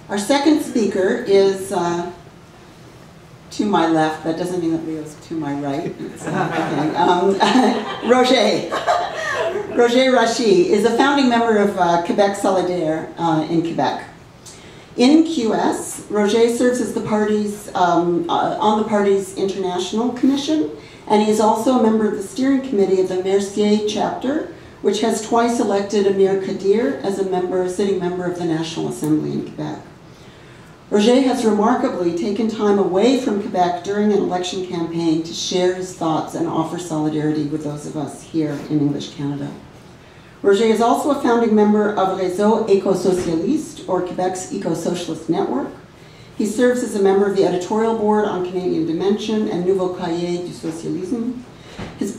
Our second speaker is to my left. That doesn't mean that Leo's to my right. Roger Rashi is a founding member of Quebec Solidaire in Quebec. In QS, Roger serves as the party's, on the party's international commission, and he is also a member of the steering committee of the Mercier chapter, which has twice elected Amir Khadir as a sitting member of the National Assembly in Quebec. Roger has remarkably taken time away from Quebec during an election campaign to share his thoughts and offer solidarity with those of us here in English Canada. Roger is also a founding member of Réseau, Ecosocialist, or Quebec's Ecosocialist network. He serves as a member of the editorial board on Canadian Dimension and Nouveaux cahiers du socialisme. He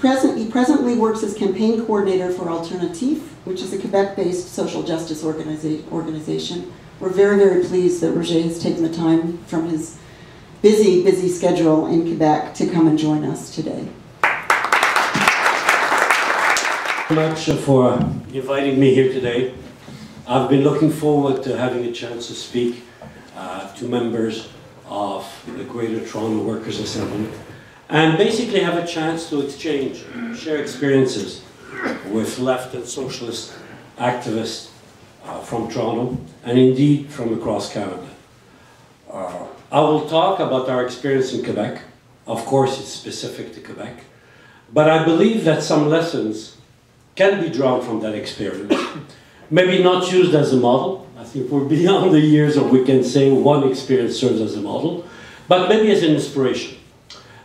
presently works as campaign coordinator for Alternatif, which is a Quebec-based social justice organization. We're very, very pleased that Roger has taken the time from his busy, busy schedule in Quebec to come and join us today. Thank you very much for inviting me here today. I've been looking forward to having a chance to speak to members of the Greater Toronto Workers' Assembly and basically have a chance to exchange, share experiences with left and socialist activists from Toronto and indeed from across Canada. I will talk about our experience in Quebec. Of course, it's specific to Quebec, but I believe that some lessons can be drawn from that experience. Maybe not used as a model. I think we're beyond the years of we can say one experience serves as a model, but maybe as an inspiration.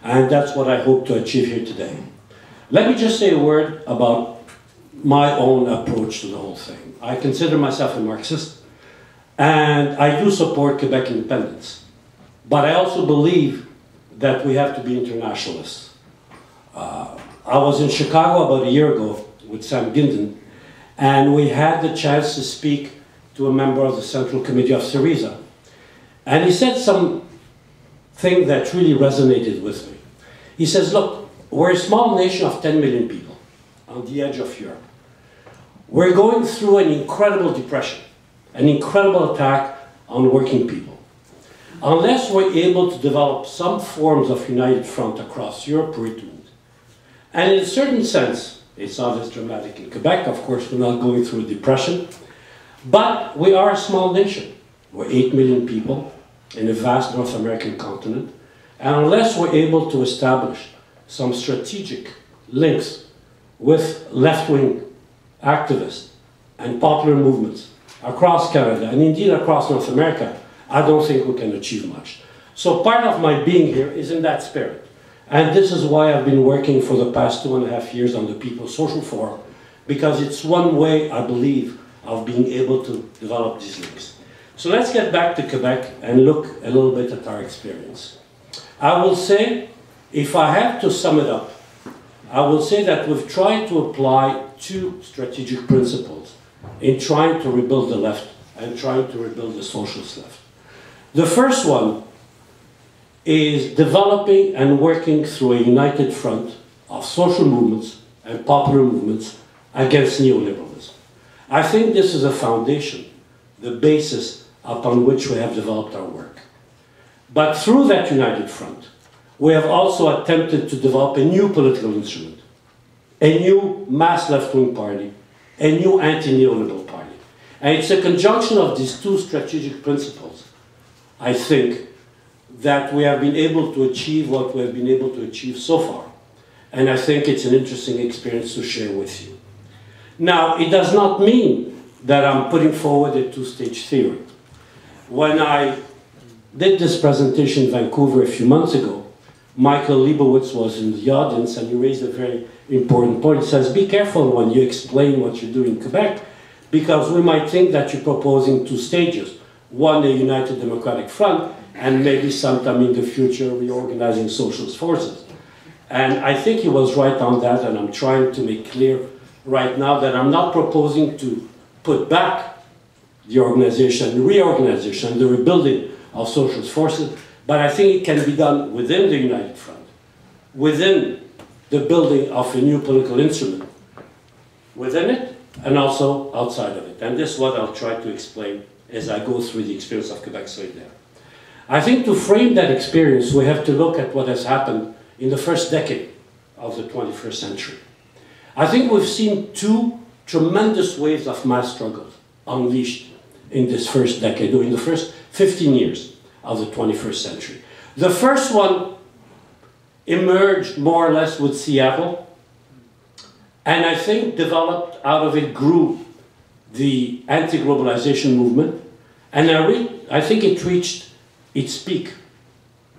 And that's what I hope to achieve here today. Let me just say a word about my own approach to the whole thing. I consider myself a Marxist, and I do support Quebec independence. But I also believe that we have to be internationalists. I was in Chicago about a year ago with Sam Ginden, and we had the chance to speak to a member of the Central Committee of Syriza. And he said something that really resonated with me. He says, look, we're a small nation of 10 million people on the edge of Europe. We're going through an incredible depression, an incredible attack on working people. Unless we're able to develop some forms of united front across Europe, we're doomed. And in a certain sense, it's not as dramatic in Quebec. Of course, we're not going through a depression. But we are a small nation. We're 8 million people in a vast North American continent. And unless we're able to establish some strategic links with left-wing activists and popular movements across Canada, and indeed across North America, I don't think we can achieve much. So part of my being here is in that spirit. And this is why I've been working for the past 2.5 years on the People's Social Forum, because it's one way, I believe, of being able to develop these links. So let's get back to Quebec and look a little bit at our experience. I will say, if I have to sum it up, I will say that we've tried to apply two strategic principles in trying to rebuild the left and trying to rebuild the socialist left. The first one is developing and working through a united front of social movements and popular movements against neoliberalism. I think this is a foundation, the basis upon which we have developed our work. But through that united front, we have also attempted to develop a new political instrument, a new mass left-wing party, a new anti-neoliberal party. And it's a conjunction of these two strategic principles, I think, that we have been able to achieve what we have been able to achieve so far. And I think it's an interesting experience to share with you. Now, it does not mean that I'm putting forward a two-stage theory. When I did this presentation in Vancouver a few months ago, Michael Leibowitz was in the audience and he raised a very important point. He says, be careful when you explain what you do in Quebec, because we might think that you're proposing two stages. One, a united democratic front, and maybe sometime in the future reorganizing socialist forces. And I think he was right on that, and I'm trying to make clear right now that I'm not proposing to put back the organization, reorganization, the rebuilding of socialist forces, but I think it can be done within the united front, within the building of a new political instrument. Within it, and also outside of it. And this is what I'll try to explain as I go through the experience of Quebec solidaire. I think to frame that experience, we have to look at what has happened in the first decade of the 21st century. I think we've seen two tremendous waves of mass struggles unleashed in this first decade, or in the first 15 years of the 21st century. The first one emerged more or less with Seattle, and I think developed out of it, grew the anti-globalization movement, and I think it reached its peak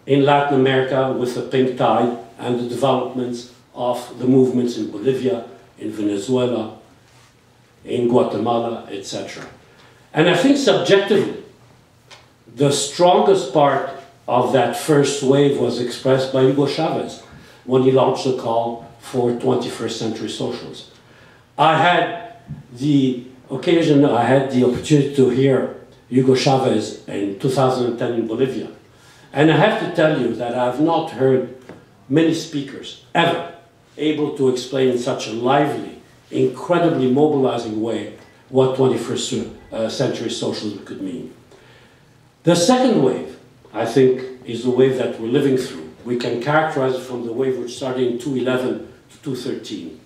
in Latin America with the pink tide and the developments of the movements in Bolivia, in Venezuela, in Guatemala, etc. And I think subjectively, the strongest part of that first wave was expressed by Hugo Chavez when he launched the call for 21st century socialism. I had the opportunity to hear Hugo Chavez in 2010 in Bolivia. And I have to tell you that I have not heard many speakers ever able to explain in such a lively, incredibly mobilizing way what 21st century socialism could mean. The second wave, I think, is the wave that we're living through. We can characterize it from the wave which started in 2011 to 2013.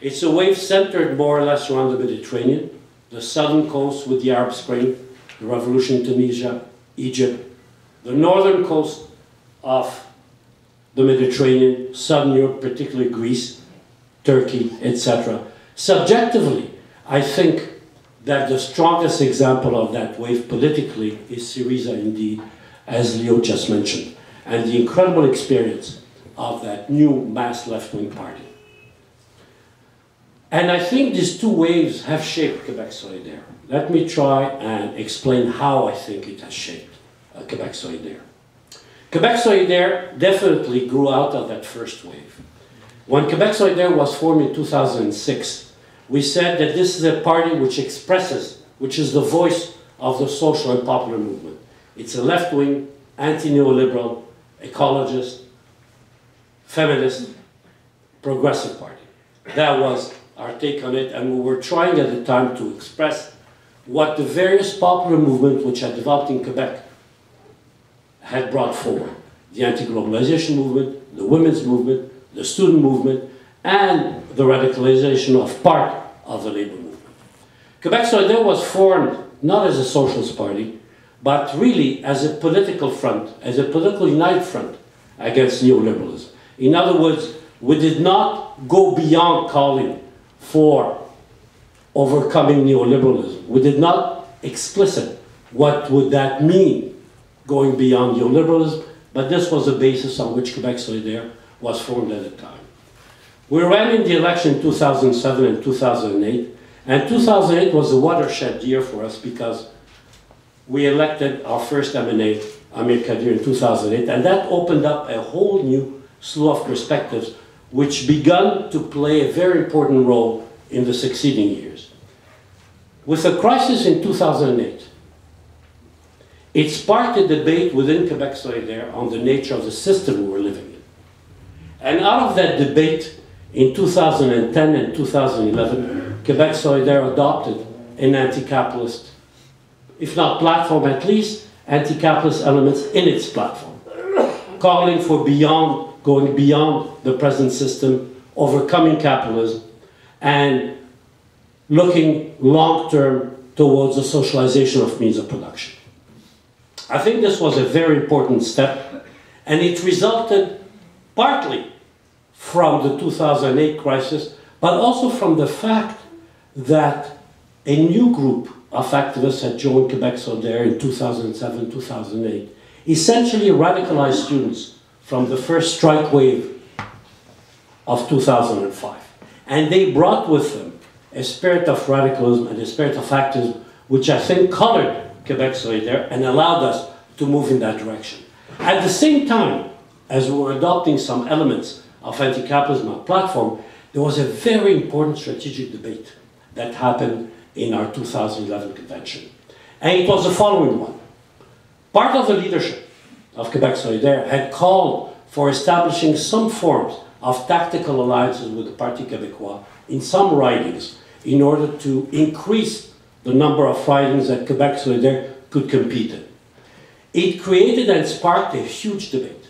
It's a wave centered more or less around the Mediterranean, the southern coast with the Arab Spring, the revolution in Tunisia, Egypt, the northern coast of the Mediterranean, southern Europe, particularly Greece, Turkey, etc. Subjectively, I think that the strongest example of that wave politically is Syriza indeed, as Leo just mentioned, and the incredible experience of that new mass left-wing party. And I think these two waves have shaped Quebec solidaire. Let me try and explain how I think it has shaped Quebec solidaire. Quebec solidaire definitely grew out of that first wave. When Quebec solidaire was formed in 2006, we said that this is a party which expresses, which is the voice of the social and popular movement. It's a left-wing, anti-neoliberal, ecologist, feminist, progressive party. That was our take on it, and we were trying at the time to express what the various popular movements which had developed in Quebec had brought forward. The anti-globalization movement, the women's movement, the student movement, and the radicalization of part of the labor movement. Quebec solidaire was formed not as a socialist party, but really as a political front, as a political united front against neoliberalism. In other words, we did not go beyond calling for overcoming neoliberalism. We did not explicit what would that mean, going beyond neoliberalism, but this was the basis on which Quebec solidaire was formed at the time. We ran in the election in 2007 and 2008, and 2008 was a watershed year for us because we elected our first MNA, Amir Khadir, in 2008, and that opened up a whole new slew of perspectives which began to play a very important role in the succeeding years. With the crisis in 2008, it sparked a debate within Quebec solidaire on the nature of the system we were living in. And out of that debate, in 2010 and 2011, Quebec solidaire adopted an anti-capitalist, if not platform, at least anti-capitalist elements in its platform, calling for going beyond the present system, overcoming capitalism, and looking long-term towards the socialization of means of production. I think this was a very important step, and it resulted partly from the 2008 crisis, but also from the fact that a new group of activists had joined Quebec solidaire in 2007, 2008, essentially radicalized students from the first strike wave of 2005. And they brought with them a spirit of radicalism and a spirit of activism, which I think colored Quebec solidaire and allowed us to move in that direction. At the same time, as we were adopting some elements of anti-capitalism platform, there was a very important strategic debate that happened in our 2011 convention. And it was the following one. Part of the leadership of Quebec solidaire had called for establishing some forms of tactical alliances with the Parti Québécois in some ridings in order to increase the number of ridings that Quebec Solidaire could compete in. It created and sparked a huge debate.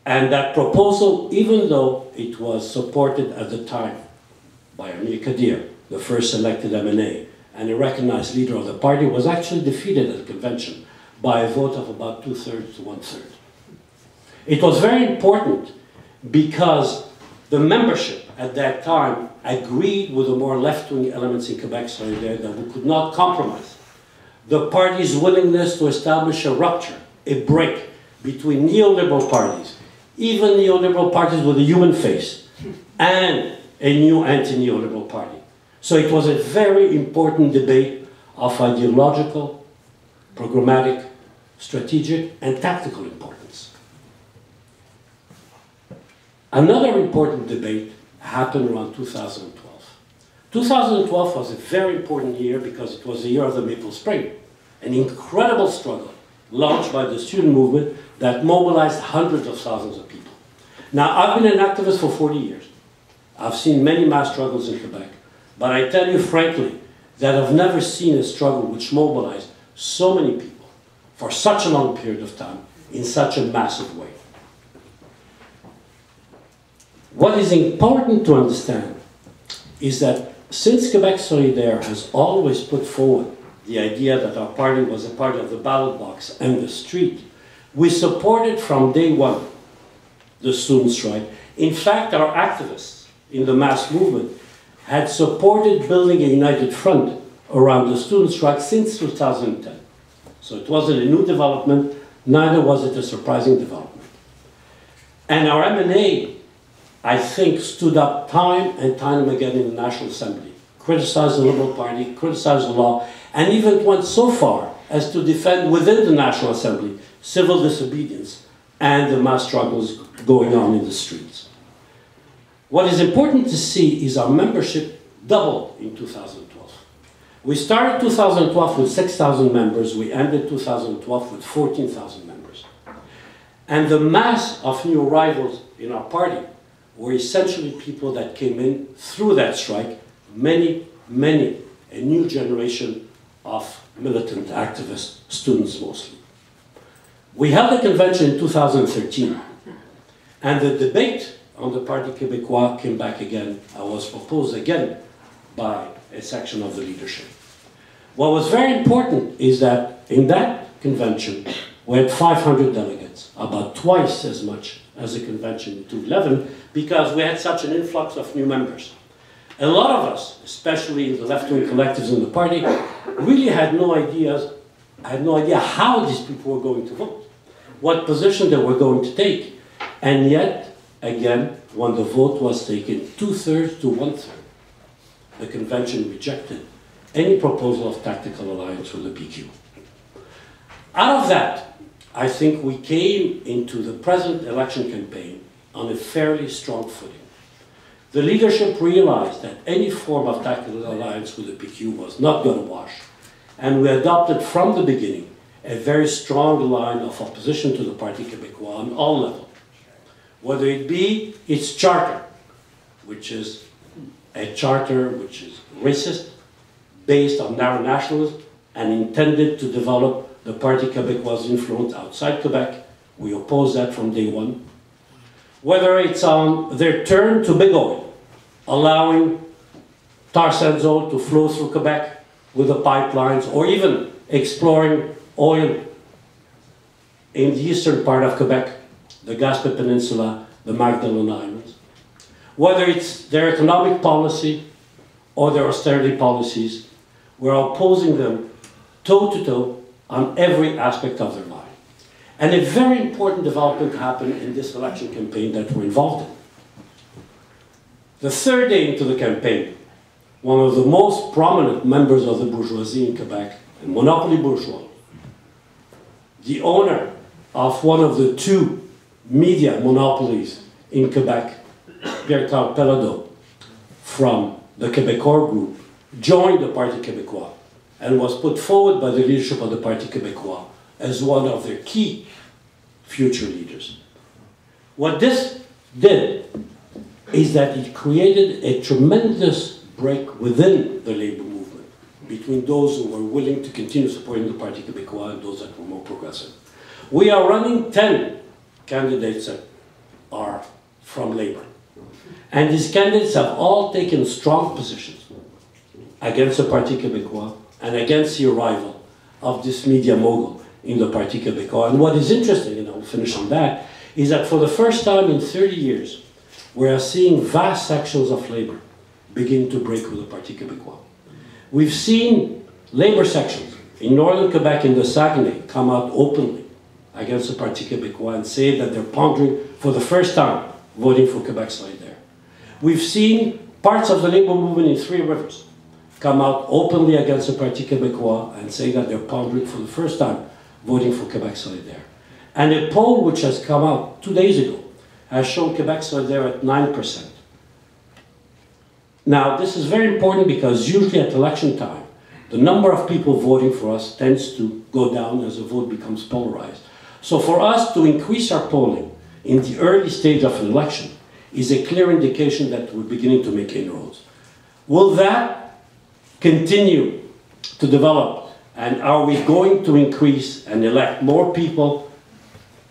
And that proposal, even though it was supported at the time by Amir Khadir, the first elected MNA, and a recognized leader of the party, was actually defeated at the convention by a vote of about 2/3 to 1/3. It was very important because the membership at that time agreed with the more left-wing elements in Quebec Solidaire that we could not compromise the party's willingness to establish a rupture, a break between neoliberal parties, even neoliberal parties with a human face, and a new anti-neoliberal party. So it was a very important debate of ideological, programmatic, strategic, and tactical importance. Another important debate happened around 2012. 2012 was a very important year because it was the year of the Maple Spring, an incredible struggle launched by the student movement that mobilized hundreds of thousands of people. Now, I've been an activist for 40 years. I've seen many mass struggles in Quebec, but I tell you frankly that I've never seen a struggle which mobilized so many people for such a long period of time in such a massive way. What is important to understand is that since Quebec Solidaire has always put forward the idea that our party was a party of the ballot box and the street, we supported from day one the student strike. In fact, our activists in the mass movement had supported building a united front around the student strike since 2010. So it wasn't a new development, neither was it a surprising development. And our MNA, I think, stood up time and time again in the National Assembly, criticized the Liberal Party, criticized the law, and even went so far as to defend within the National Assembly civil disobedience and the mass struggles going on in the streets. What is important to see is our membership doubled in 2012. We started 2012 with 6,000 members, we ended 2012 with 14,000 members. And the mass of new arrivals in our party were essentially people that came in through that strike, many, a new generation of militant activist students mostly. We held a convention in 2013, and the debate on the Parti Québécois came back again and was proposed again by a section of the leadership. What was very important is that in that convention we had 500 delegates, about twice as much as the convention in 2011, because we had such an influx of new members. A lot of us, especially in the left-wing collectives in the party, really had no idea how these people were going to vote, what position they were going to take. And yet, again, when the vote was taken 2/3 to 1/3, the convention rejected any proposal of tactical alliance with the PQ. Out of that, I think we came into the present election campaign on a fairly strong footing. The leadership realized that any form of tactical alliance with the PQ was not going to wash, and we adopted from the beginning a very strong line of opposition to the Parti Québécois on all levels. Whether it be its charter, which is a charter which is racist, based on narrow nationalism, and intended to develop the Parti Québécois' influence outside Quebec. We oppose that from day one. Whether it's on their turn to big oil, allowing tar sands oil to flow through Quebec with the pipelines, or even exploring oil in the eastern part of Quebec, the Gaspé Peninsula, the Magdalen Islands. Whether it's their economic policy or their austerity policies, we're opposing them toe-to-toe on every aspect of their life. And a very important development happened in this election campaign that we're involved in. The third day into the campaign, one of the most prominent members of the bourgeoisie in Quebec, a monopoly bourgeois, the owner of one of the two media monopolies in Quebec, Pierre-Claude Pelado, from the Québécois group, joined the Parti Québécois and was put forward by the leadership of the Parti Québécois as one of their key future leaders. What this did is that it created a tremendous break within the labor movement between those who were willing to continue supporting the Parti Québécois and those that were more progressive. We are running 10 candidates that are from labor. And these candidates have all taken strong positions against the Parti Québécois and against the arrival of this media mogul in the Parti Québécois. And what is interesting, and I'll finish on that, is that for the first time in 30 years, we are seeing vast sections of labor begin to break with the Parti Québécois. We've seen labor sections in northern Quebec in the Saguenay come out openly against the Parti Québécois and say that they're pondering for the first time voting for Quebec solidaire. We've seen parts of the labor movement in Three Rivers come out openly against the Parti Québécois and say that they're pondering for the first time voting for Quebec solidaire. And a poll which has come out 2 days ago has shown Quebec solidaire at 9%. Now, this is very important because usually at election time, the number of people voting for us tends to go down as the vote becomes polarized. So for us to increase our polling in the early stage of an election is a clear indication that we're beginning to make inroads. Will that continue to develop? And are we going to increase and elect more people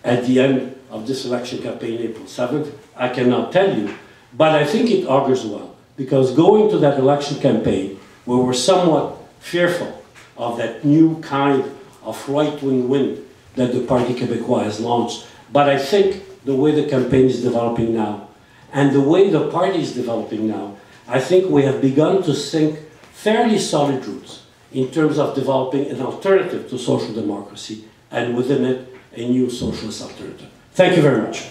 at the end of this election campaign, April 7th? I cannot tell you, but I think it augurs well. Because going to that election campaign, where we're somewhat fearful of that new kind of right-wing wind that the Parti Québécois has launched, but I think the way the campaign is developing now, and the way the party is developing now, I think we have begun to sink fairly solid roots in terms of developing an alternative to social democracy, and within it, a new socialist alternative. Thank you very much.